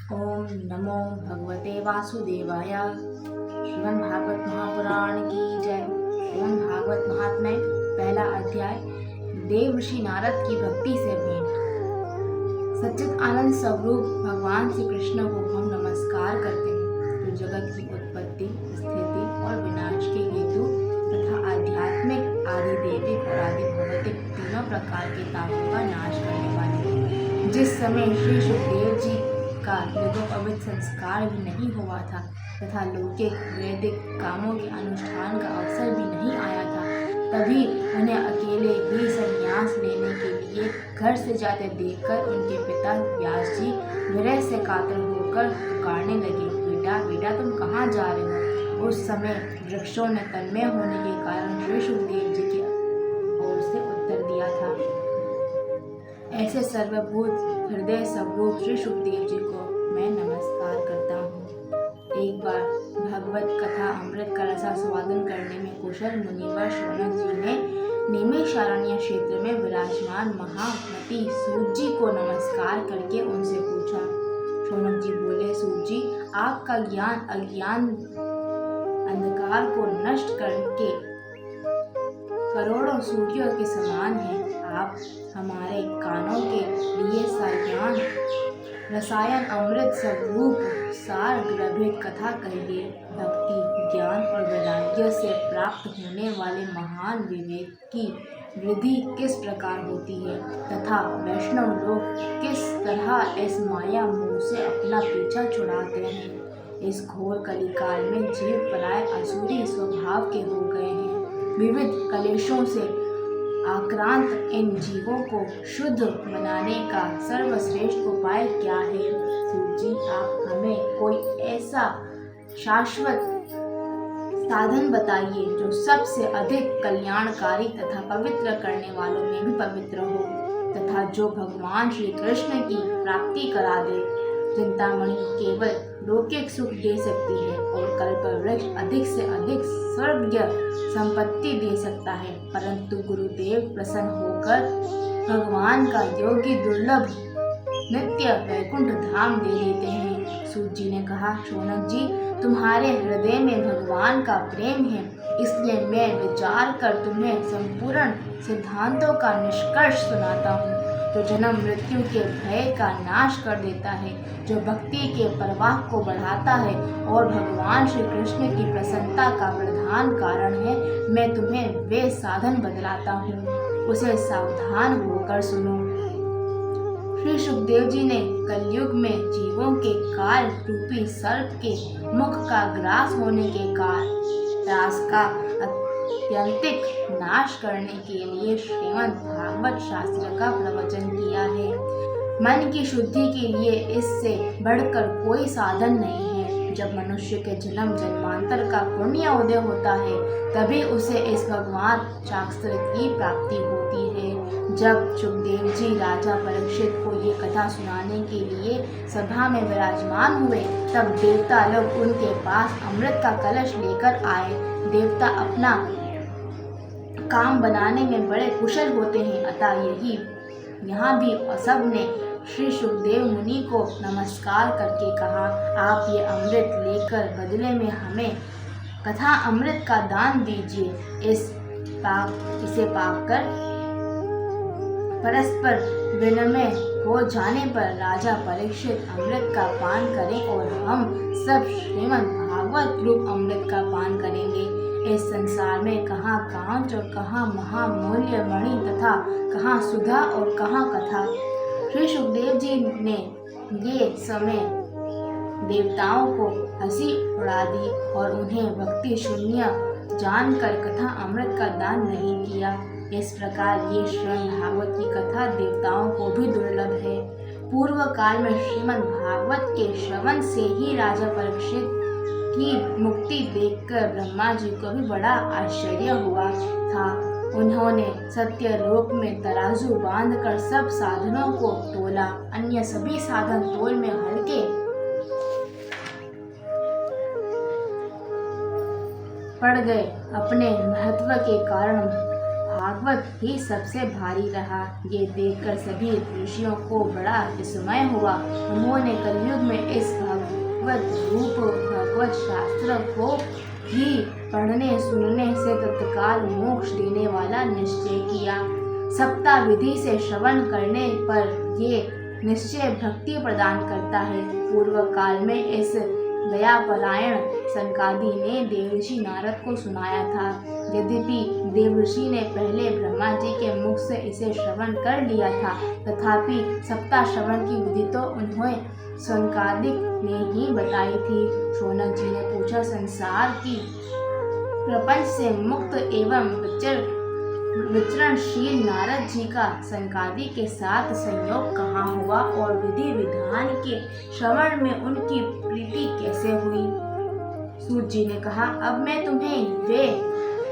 ओम नमो भगवते वासुदेवाय। श्रीमद् भागवत महापुराण की जय। श्रीमद् भागवत महात्म्य पहला अध्याय। देव ऋषि नारद की भक्ति से भेंट। सच्चिद आनंद स्वरूप भगवान श्री कृष्ण को हम नमस्कार करते हैं, जो जगत की उत्पत्ति, स्थिति और विनाश के हेतु तथा आध्यात्मिक, आदि दैविक और आदि भौतिक तीनों प्रकार के तापों का नाश करने वाले। जिस समय श्री सुखदेव जी का यज्ञोपवीत संस्कार भी नहीं हुआ था तथा लौकिक वैदिक कामों के अनुष्ठान का अवसर भी नहीं आया था, तभी उन्हें अकेले ही संन्यास लेने के लिए घर से जाते देखकर उनके पिता व्यास जी विरह से कातर होकर पुकारने लगे, बेटा बेटा तुम कहाँ जा रहे हो। उस समय वृक्षों ने तन्मय होने के कारण श्री सुखदेव जी की ओर से उत्तर दिया था। ऐसे सर्वभूत हृदय स्वरूप श्री सुखदेव जी को मैं नमस्कार करता हूँ। एक बार भगवत कथा अमृत का रसास्वादन करने में कुशल मुनिवर शौनक जी ने नैमिषारण्य क्षेत्र में विराजमान महामती सूत जी को नमस्कार करके उनसे पूछा। शौनक जी बोले, सूत जी, आपका ज्ञान अज्ञान अंधकार को नष्ट करके करोड़ों सूर्यों के समान है। आप हमारे कानों के लिए साज्ञान रसायन अमृत स्वरूप सार गर्भित कथा कहिए। भक्ति, ज्ञान और वैराग्य से प्राप्त होने वाले महान विवेक की वृद्धि किस प्रकार होती है तथा वैष्णव लोग किस तरह इस माया मोह से अपना पीछा छुड़ाते हैं। इस घोर कलिकाल में जीव पराय असुरी स्वभाव के हो गए हैं। विविध कलेशों से आक्रांत इन जीवों को शुद्ध बनाने का सर्वश्रेष्ठ उपाय क्या है। सूत जी, आप हमें कोई ऐसा शाश्वत साधन बताइए जो सबसे अधिक कल्याणकारी तथा पवित्र करने वालों में भी पवित्र हो तथा जो भगवान श्री कृष्ण की प्राप्ति करा दे। चिंतामणि केवल लौकिक सुख दे सकती है और कल्पवृक्ष अधिक से अधिक स्वर्गीय संपत्ति दे सकता है, परंतु गुरुदेव प्रसन्न होकर भगवान का योगी दुर्लभ नित्य वैकुंठ धाम दे देते हैं। सूत जी ने कहा, शौनक जी, तुम्हारे हृदय में भगवान का प्रेम है, इसलिए मैं विचार कर तुम्हें संपूर्ण सिद्धांतों का निष्कर्ष सुनाता हूँ, जो जन्म मृत्यु के भय का नाश कर देता है, जो भक्ति के प्रवाह को बढ़ाता है और भगवान श्री कृष्ण की प्रसन्नता का प्रधान कारण है। मैं तुम्हें वे साधन बतलाता हूँ, उसे सावधान होकर सुनो। श्री सुखदेव जी ने कलयुग में जीवों के काल रूपी सर्प के मुख का ग्रास होने के त्रास का अत्यंतिक नाश करने के लिए श्रीमद् भागवत शास्त्र का प्रवचन किया है। मन की शुद्धि के लिए इससे बढ़कर कोई साधन नहीं है। जब मनुष्य के जन्म जन्मांतर का पुण्य उदय होता है, तभी उसे इस भगवान शास्त्र की प्राप्ति होती है। जब सुखदेव जी राजा परीक्षित को ये कथा सुनाने के लिए सभा में विराजमान हुए, तब देवता लोग उनके पास अमृत का कलश लेकर आए। देवता अपना काम बनाने में बड़े कुशल होते हैं, अतः यहाँ भी सब ने श्री सुखदेव मुनि को नमस्कार करके कहा, आप ये अमृत लेकर बदले में हमें कथा अमृत का दान दीजिए। इसे पाकर परस्पर विनिमय हो जाने पर राजा परीक्षित अमृत का पान करें और हम सब श्रीमद् भागवत रूप अमृत का पान करेंगे। इस संसार में कहाँ कांच और कहाँ महामूल्य मणि तथा कहाँ सुधा और कहाँ कथा। श्री सुखदेव जी ने ये समय देवताओं को हंसी उड़ा दी और उन्हें भक्ति शून्य जानकर कथा अमृत का दान नहीं किया। इस प्रकार ये श्रीमद् भागवत की कथा देवताओं को भी दुर्लभ है। पूर्व काल में श्रीमद् भागवत के श्रवण से ही राजा परीक्षित की मुक्ति देखकर ब्रह्मा जी को भी बड़ा आश्चर्य हुआ था। उन्होंने सत्य लोक में तराजू बांधकर सब साधनों को तोला, अन्य सभी साधन तोल में हल्के पड़ गए। अपने महत्व के कारण भागवत ही सबसे भारी रहा। ये देखकर सभी ऋषियों को बड़ा विस्मय हुआ। उन्होंने कलयुग में इस भागवत रूप भागवत शास्त्र को ही पढ़ने सुनने से तत्काल मोक्ष देने वाला निश्चय किया। सप्ताह विधि से श्रवण करने पर ये निश्चय भक्ति प्रदान करता है। पूर्व काल में इस दयापरायण सनकादि ने देवर्षि नारद को सुनाया था। यद्यपि देवर्षि ने पहले ब्रह्मा जी के मुख से इसे श्रवण कर लिया था, तथापि सप्ताह श्रवण की विधि तो उन्हें सनकादिक ने ही बताई थी। शौनक जी ने पूछा, संसार की प्रपंच से मुक्त एवं विचरणशील नारद जी का सनकादि के साथ संयोग कहाँ हुआ और विधि विधान के श्रवण में उनकी प्रीति कैसे हुई? सूत जी ने कहा, अब मैं तुम्हें वे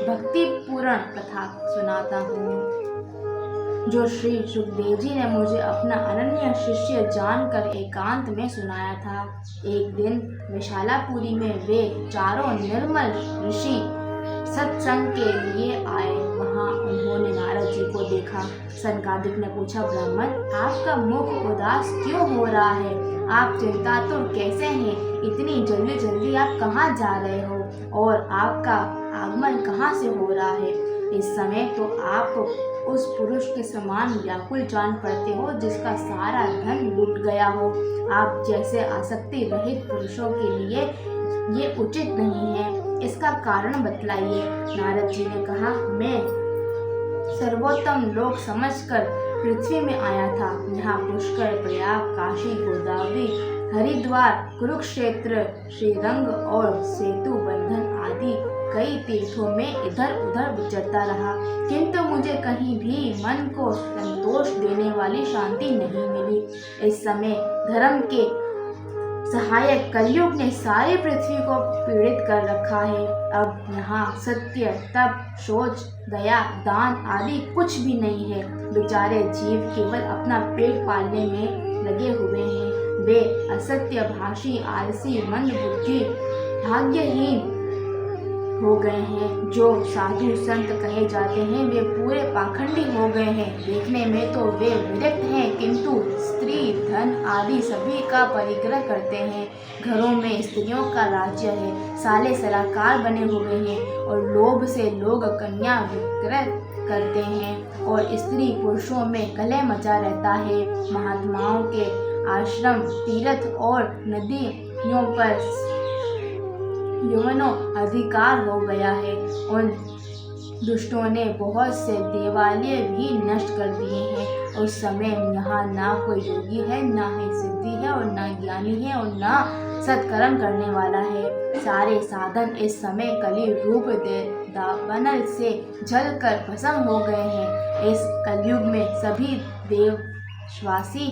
भक्ति पूर्ण कथा सुनाता हूँ जो श्री सुखदेव जी ने मुझे अपना अनन्य शिष्य जानकर एकांत में सुनाया था। एक दिन विशालापुरी में वे चारों निर्मल ऋषि सत्संग के लिए आए। वहां उन्होंने नारद जी को देखा। सनकादिक ने पूछा, ब्राह्मण, आपका मुख उदास क्यों हो रहा है? आप चिंतातुर कैसे हैं? इतनी जल्दी जल्दी आप कहाँ जा रहे हो और आपका आगमन कहाँ से हो रहा है? इस समय तो आप उस पुरुष के समान व्याकुल जान पड़ते हो जिसका सारा धन लुट गया हो। आप जैसे आसक्ति रहित पुरुषों के लिए ये उचित नहीं है। इसका कारण बतलाइए। नारद जी ने कहा, मैं सर्वोत्तम लोक समझकर पृथ्वी में आया था। यहाँ पुष्कर, प्रयाग, काशी, गोदावरी, हरिद्वार, कुरुक्षेत्र, श्रीरंग और सेतु बंधन आदि कई तीर्थों में इधर उधर विचरता रहा, किंतु मुझे कहीं भी मन को संतोष देने वाली शांति नहीं मिली। इस समय धर्म के सहायक कलयुग ने सारी पृथ्वी को पीड़ित कर रखा है। अब यहाँ सत्य, तप, शौच, दया, दान आदि कुछ भी नहीं है। बेचारे जीव केवल अपना पेट पालने में लगे हुए हैं। वे असत्य भाषी, आलसी, मंद बुद्धि, भाग्यहीन हो गए हैं। जो साधु संत कहे जाते हैं वे पूरे पाखंडी हो गए हैं। देखने में तो वे विरक्त हैं, किंतु स्त्री, धन आदि सभी का परिग्रह करते हैं। घरों में स्त्रियों का राज्य है। साले सलाहकार बने हुए हैं और लोभ से लोग कन्या विक्रय करते हैं और स्त्री पुरुषों में कलह मचा रहता है। महात्माओं के आश्रम, तीर्थ और नदियों पर यौवनों अधिकार हो गया है। उन दुष्टों ने बहुत से देवालय भी नष्ट कर दिए हैं। उस समय यहाँ ना कोई योगी है, ना ही सिद्धि है और ना ज्ञानी है और ना सत्कर्म करने वाला है। सारे साधन इस समय कली रूप दावानल से जलकर भस्म हो गए हैं। इस कलयुग में सभी देवश्वासी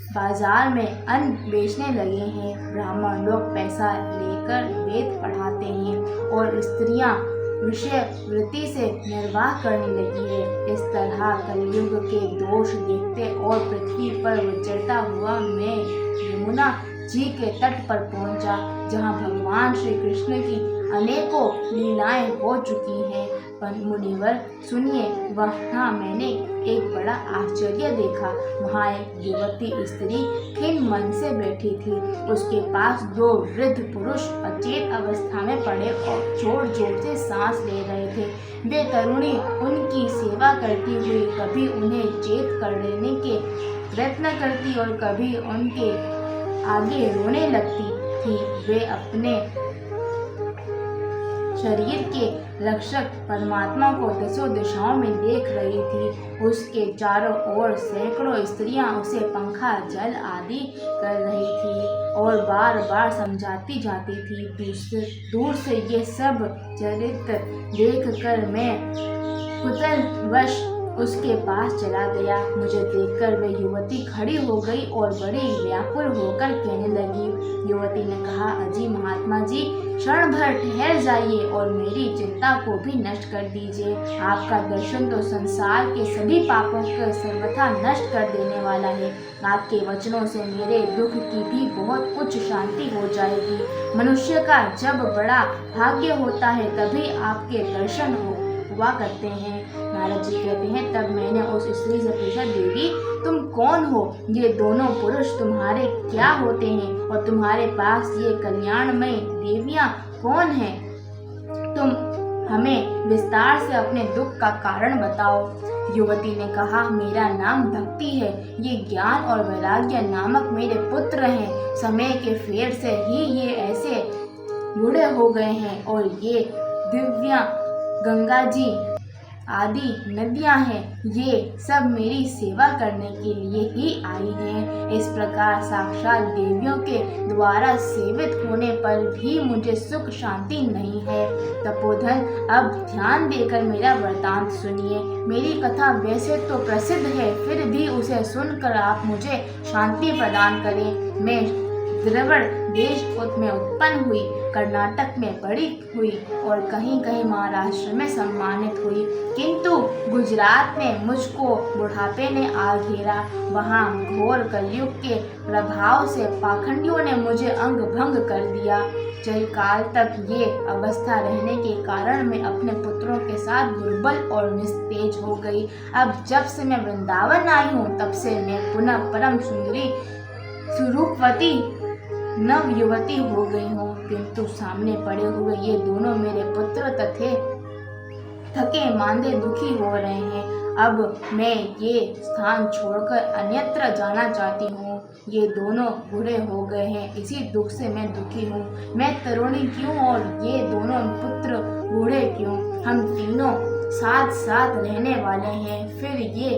बाजार में अन्न बेचने लगे हैं। ब्राह्मण लोग पैसा लेकर वेद पढ़ाते हैं और स्त्रियां विषय वृत्ति से निर्वाह करने लगी है। इस तरह कलयुग के दोष देखते और पृथ्वी पर विचरता हुआ मैं यमुना जी के तट पर पहुंचा, जहां भगवान श्री कृष्ण की अनेकों लीलाएं हो चुकी हैं। पर मुनिवर सुनिए, वहाँ मैंने एक बड़ा आश्चर्य देखा। वहाँ एक युवती स्त्री खिन्न मन से बैठी थी। उसके पास दो वृद्ध पुरुष अचेत अवस्था में पड़े और जोर जोर से सांस ले रहे थे। वे तरुणी उनकी सेवा करती हुई कभी उन्हें चेत कर लेने के प्रयत्न करती और कभी उनके आगे रोने लगती थी। वे अपने शरीर के रक्षक परमात्मा को दसों दिशाओं में देख रही थी। उसके चारों ओर सैकड़ों स्त्रियां उसे पंखा, जल आदि कर रही थी और बार बार समझाती जाती थी। दूर से ये सब चरित्र देखकर मैं कुतूहलवश उसके पास चला गया। मुझे देखकर वह युवती खड़ी हो गई और बड़ी व्याकुल होकर कहने लगी। युवती ने कहा, अजी महात्मा जी, क्षण भर ठहर जाइए और मेरी चिंता को भी नष्ट कर दीजिए। आपका दर्शन तो संसार के सभी पापों को सर्वथा नष्ट कर देने वाला है। आपके वचनों से मेरे दुख की भी बहुत कुछ शांति हो जाएगी। मनुष्य का जब बड़ा भाग्य होता है तभी आपके दर्शन हुआ करते हैं। नारद जी कहते हैं, तब मैंने उस स्त्री से पूछा, देवी तुम कौन हो? ये दोनों पुरुष तुम्हारे क्या होते हैं और तुम्हारे पास ये कल्याणमय देवियां कौन हैं? तुम हमें विस्तार से अपने दुख का कारण बताओ। युवती ने कहा, मेरा नाम भक्ति है। ये ज्ञान और वैराग्य नामक मेरे पुत्र हैं। समय के फेर से ही ये ऐसे बूढ़े हो गए हैं और ये दिव्या गंगा जी आदि नदियां हैं, ये सब मेरी सेवा करने के लिए ही आई हैं। इस प्रकार साक्षात देवियों के द्वारा सेवित होने पर भी मुझे सुख शांति नहीं है। तपोधन, अब ध्यान देकर मेरा वृतांत सुनिए। मेरी कथा वैसे तो प्रसिद्ध है, फिर भी उसे सुनकर आप मुझे शांति प्रदान करें। मैं द्रविड़ देश में उत्पन्न हुई, कर्नाटक में बड़ी हुई और कहीं कहीं महाराष्ट्र में सम्मानित हुई, किंतु गुजरात में मुझको बुढ़ापे ने आ घेरा। वहाँ घोर कलयुग के प्रभाव से पाखंडियों ने मुझे अंग भंग कर दिया। चिरकाल तक ये अवस्था रहने के कारण मैं अपने पुत्रों के साथ दुर्बल और निस्तेज हो गई। अब जब से मैं वृंदावन आई हूँ, तब से मैं पुनः परम सुंदरी स्वरूपवती नव युवती हो गई हूँ, किंतु सामने पड़े हुए ये दोनों मेरे पुत्र थके मांदे दुखी हो रहे हैं। अब मैं ये स्थान छोड़कर अन्यत्र जाना चाहती हूँ। ये दोनों बूढ़े हो गए हैं, इसी दुख से मैं दुखी हूँ। मैं तरुणी क्यों और ये दोनों पुत्र बूढ़े क्यों? हम तीनों साथ साथ रहने वाले हैं, फिर ये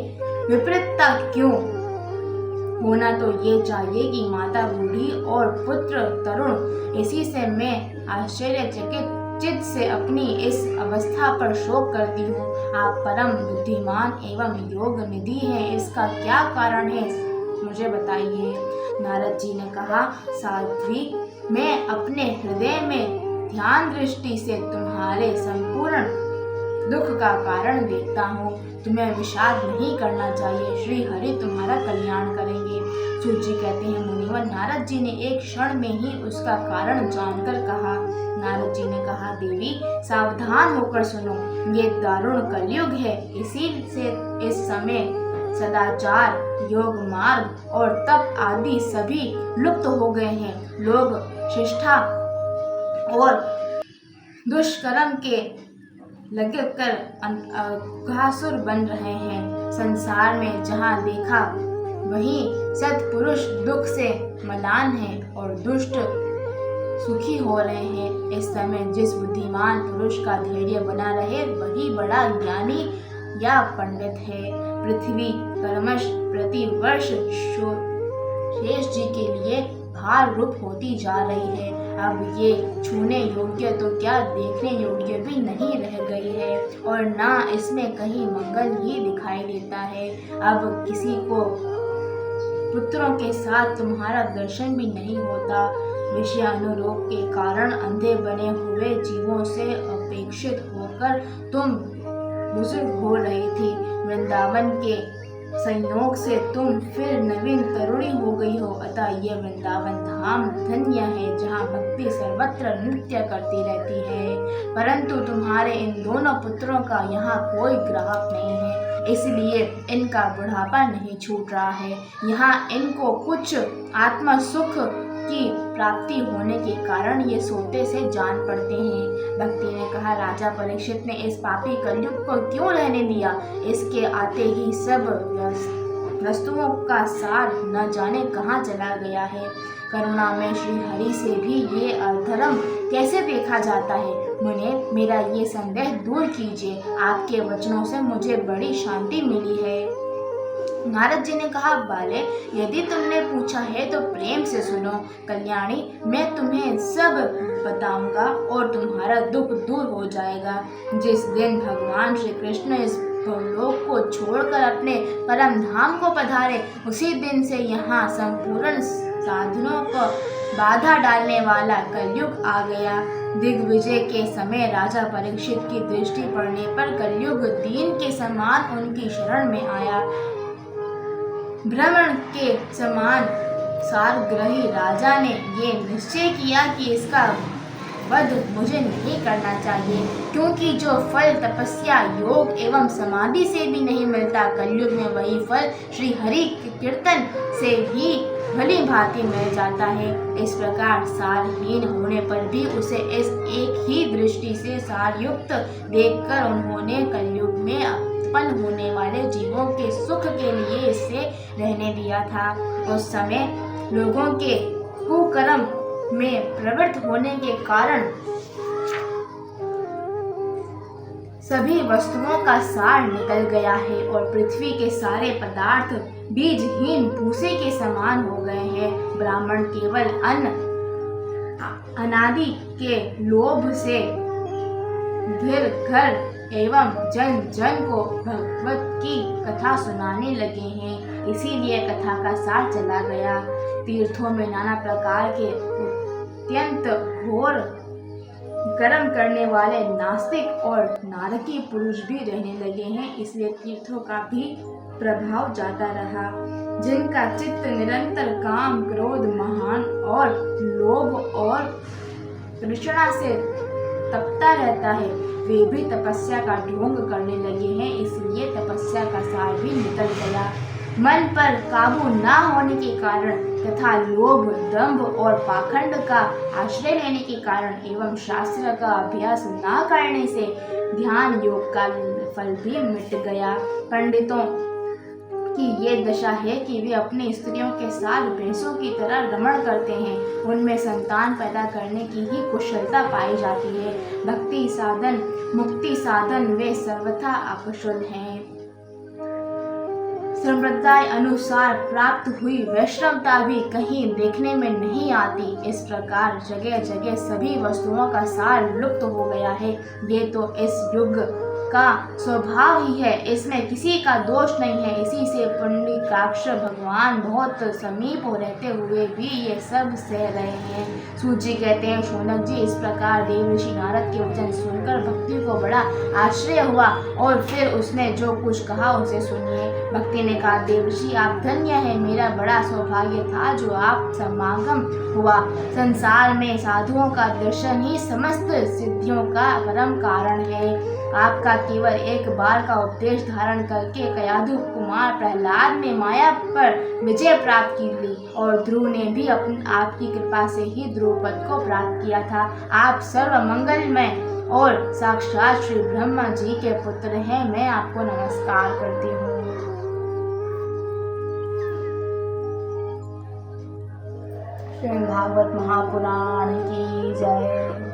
विपरीतता क्यों? होना तो ये चाहिए कि माता बूढ़ी और पुत्र तरुण। इसी से मैं आश्चर्यचकित चित्त से अपनी इस अवस्था पर शोक करती हूँ। आप परम बुद्धिमान एवं योग निधि हैं, इसका क्या कारण है, मुझे बताइए। नारद जी ने कहा, साध्वी, मैं अपने हृदय में ध्यान दृष्टि से तुम्हारे संपूर्ण दुख का कारण देखता हूँ। तुम्हें विषाद नहीं करना चाहिए, श्री हरि तुम्हारा कल्याण करेंगे। सूत जी कहते हैं, मुनिवर, नारद जी ने एक क्षण में ही उसका कारण जानकर कहा। नारद जी ने कहा, देवी सावधान होकर सुनो, ये दारुण कलयुग है। इसी से इस समय सदाचार, योग मार्ग और तप आदि सभी लुप्त हो गए हैं। लोग शिष्टा और दुष्कर्म के लगकर घासुर बन रहे हैं। संसार में जहाँ देखा वहीं सत्पुरुष दुख से मलान है और दुष्ट सुखी हो रहे हैं। इस समय जिस बुद्धिमान पुरुष का धैर्य बना रहे, वही बड़ा ज्ञानी या पंडित है। पृथ्वी कर्मश प्रति वर्ष शेष जी के लिए भार रूप होती जा रही है। अब ये छूने योग्य तो क्या देखने योग्य भी नहीं रह गई है और ना इसमें कहीं मंगल ही दिखाई देता है। अब किसी को पुत्रों के साथ तुम्हारा दर्शन भी नहीं होता। विषय अनुरोध के कारण अंधे बने हुए जीवों से अपेक्षित होकर तुम बुजुर्ग हो रही थी। वृंदावन के संयोग से तुम फिर नवीन तरुणी हो गई हो, अतः ये वृंदावन धाम धन्य है, जहाँ भक्ति सर्वत्र नृत्य करती रहती है। परंतु तुम्हारे इन दोनों पुत्रों का यहाँ कोई ग्राहक नहीं है, इसलिए इनका बुढ़ापा नहीं छूट रहा है। यहाँ इनको कुछ आत्मा सुख की प्राप्ति होने के कारण ये सोते से जान पड़ते हैं। भक्ति ने कहा, राजा परीक्षित ने इस पापी कलयुग को क्यों रहने दिया? इसके आते ही सब वस्तुओं का सार न जाने कहाँ चला गया है। करुणा में श्री हरि से भी ये अधर्म कैसे देखा जाता है? मुने, मेरा ये संदेह दूर कीजिए। आपके वचनों से मुझे बड़ी शांति मिली है। नारद जी ने कहा, बाले, यदि तुमने पूछा है तो प्रेम से सुनो। कल्याणी, मैं तुम्हें सब बताऊंगा और तुम्हारा दुख दूर हो जाएगा। जिस दिन भगवान श्री कृष्ण इस लोक को छोड़कर अपने परम धाम को पधारे, उसी दिन से यहाँ संपूर्ण साधनों को बाधा डालने वाला कलयुग आ गया। दिग्विजय के समय राजा परीक्षित की दृष्टि पड़ने पर कलयुग दीन के समान उनकी शरण में आया। भ्रमण के समान सारग्रही राजा ने ये निश्चय किया कि इसका वध मुझे नहीं करना चाहिए, क्योंकि जो फल तपस्या, योग एवं समाधि से भी नहीं मिलता, कलयुग में वही फल श्री हरि कीर्तन से भी भली भांति मिल जाता है। इस प्रकार सारहीन होने पर भी उसे इस एक ही दृष्टि से सारयुक्त देखकर उन्होंने कलयुग में उत्पन्न होने वाले जीवों के सुख के लिए इसे रहने दिया था। उस समय लोगों के कुकर्म में प्रवृत्त होने के कारण सभी वस्तुओं का सार निकल गया है और पृथ्वी के सारे पदार्थ बीजहीन भूसे के समान हो गए हैं। ब्राह्मण केवल अन्न अनादि के लोभ से फिर घर एवं जन जन को भगवत की कथा सुनाने लगे हैं। इसीलिए कथा का सार चला गया। तीर्थों में नाना प्रकार के अत्यंत घोर कर्म करने वाले नास्तिक और नारकी पुरुष भी रहने लगे हैं। इसलिए तीर्थों का भी प्रभाव जाता रहा। जिनका चित्त निरंतर काम, क्रोध, महान और लोभ और तृष्णा से तपता रहता है, वे भी तपस्या का ढोंग करने लगे हैं। इसलिए तपस्या का सार भी निकल गया। मन पर काबू न होने के कारण तथा लोभ, दंभ और पाखंड का आश्रय लेने के कारण एवं शास्त्र का अभ्यास न करने से ध्यान योग का फल भी मिट गया। पंडितों की ये दशा है कि वे अपनी स्त्रियों के साथ भैंसों की तरह रमण करते हैं। उनमें संतान पैदा करने की ही कुशलता पाई जाती है। भक्ति साधन, मुक्ति साधन वे सर्वथा अकुशल हैं। संप्रदाय अनुसार प्राप्त हुई वैष्णवता भी कहीं देखने में नहीं आती। इस प्रकार जगह जगह सभी वस्तुओं का सार लुप्त हो गया है। ये तो इस युग का स्वभाव ही है, इसमें किसी का दोष नहीं है। इसी से पुंडरीकाक्ष भगवान बहुत समीप रहते हुए भी ये सब सह रहे हैं। सूत जी कहते हैं, शौनक जी, इस प्रकार देव ऋषि नारद के वचन सुनकर भक्ति को बड़ा आश्चर्य हुआ और फिर उसने जो कुछ कहा उसे सुनिए। भक्ति ने कहा, देव ऋषि आप धन्य है, मेरा बड़ा सौभाग्य था जो आप समागम हुआ। संसार में साधुओं का दर्शन ही समस्त सिद्धियों का परम कारण है। आपका केवल एक बार का उपदेश धारण करके कयाधु कुमार प्रहलाद ने माया पर विजय प्राप्त की ली और ध्रुव ने भी आपकी कृपा से ही ध्रुवपद को प्राप्त किया था। आप सर्व मंगलमय और साक्षात श्री ब्रह्मा जी के पुत्र हैं। मैं आपको नमस्कार करती हूँ। श्रीमद् भागवत महापुराण की जय।